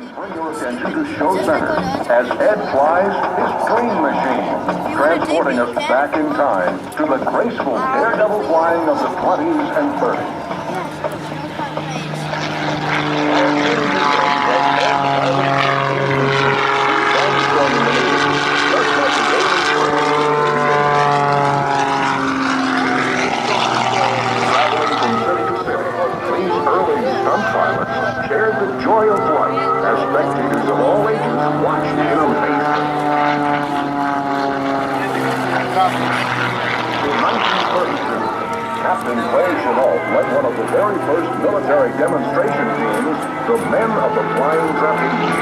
Bring your attention to Show Center as Ed flies his dream machine, transporting us back in time to the graceful daredevil flying of the 20s and 30s. Traveling from city to city, these early stunt pilots shared the joy of flight as spectators of all ages watched in amazement. In 1932, Captain Clay Chenault led one of the very first military demonstration teams, the Men of the Flying Trapeze.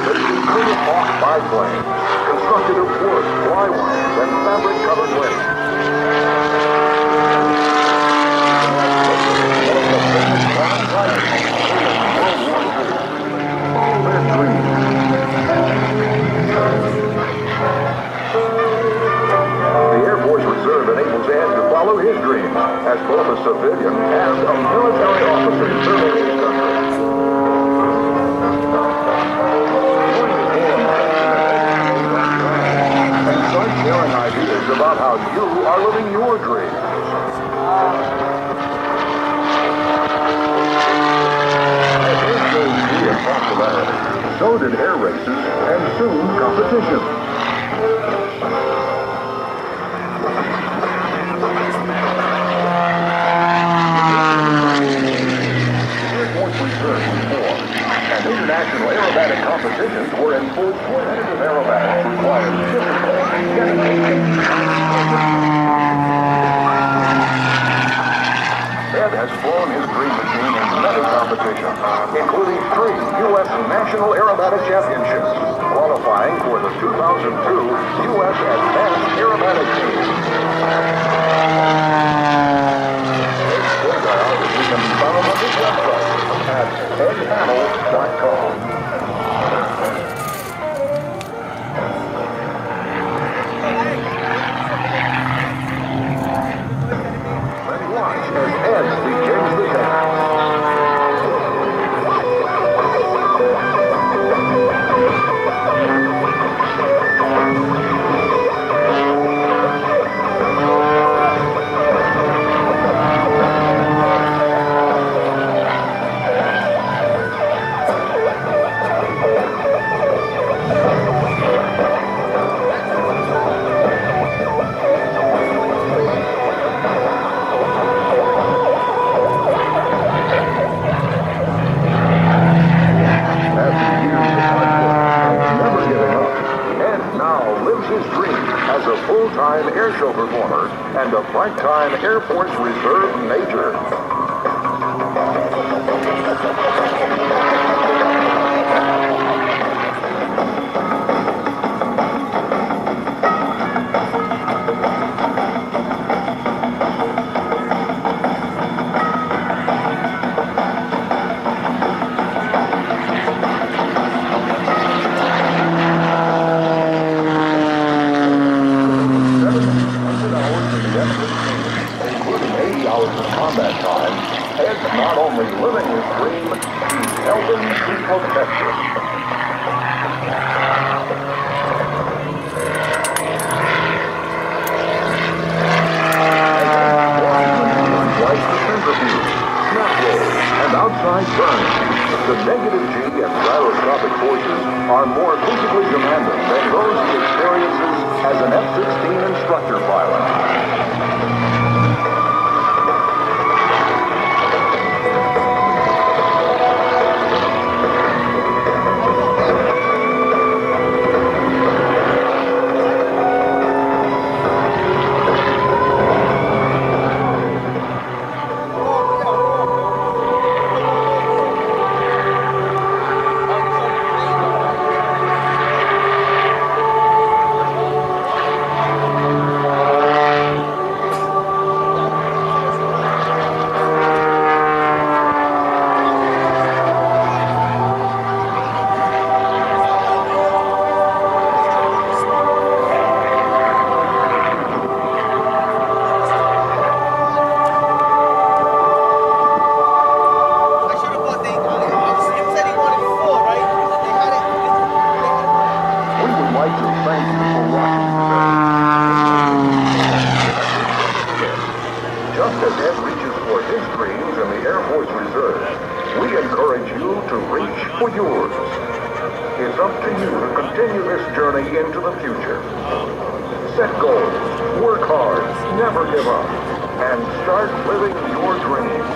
They secreted Hawk biplanes, constructed of wood, flywires, and fabric-covered wings. Follow his dreams as both a civilian and a military officer serving his country. And start sharing ideas about how you are living your dreams. As Airshow grew in popularity, so did air races and soon competition. International aerobatic competitions were in full swing. Aerobatics required discipline and dedication. Ed has flown his dream machine in many competitions, including 3 U.S. National Aerobatic Championships, qualifying for the 2002 U.S. Advanced Aerobatic Team. Ed's profile can be found on his website at Hamill.com. Let's watch as Ed begins the dance. Full-time airshow performer and a part-time Air Force Reserve Major. Combat time, Ed's not only living his dream, he's helping to protect it. Like the centrifuge, snap roll, and outside burn, the negative G and gyroscopic forces are more physically demanding than those he experiences as an F-16 instructor pilot. encourage you to reach for yours. It's up to you to continue this journey into the future. Set goals, work hard, never give up, and start living your dreams.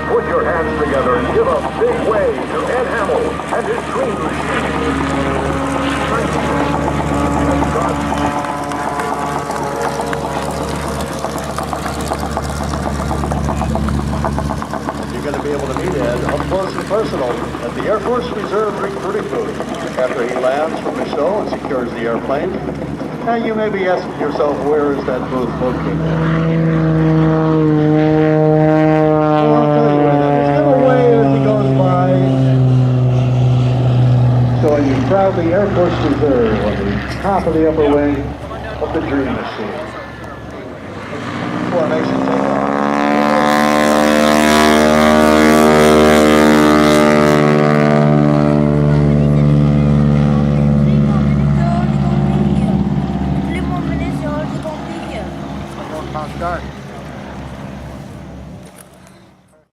Put your hands together and give a big wave to Ed Hamill and his dream machine. Thank you. And God. You're going to be able to meet Ed up close and personal at the Air Force Reserve recruiting booth after he lands from the show and secures the airplane. And you may be asking yourself, where is that booth located? Well, I'll tell you where that is. Give a wave as he goes by, showing you proudly Air Force Reserve on the top of the upper wing of the Dream Machine. Formation takeoff.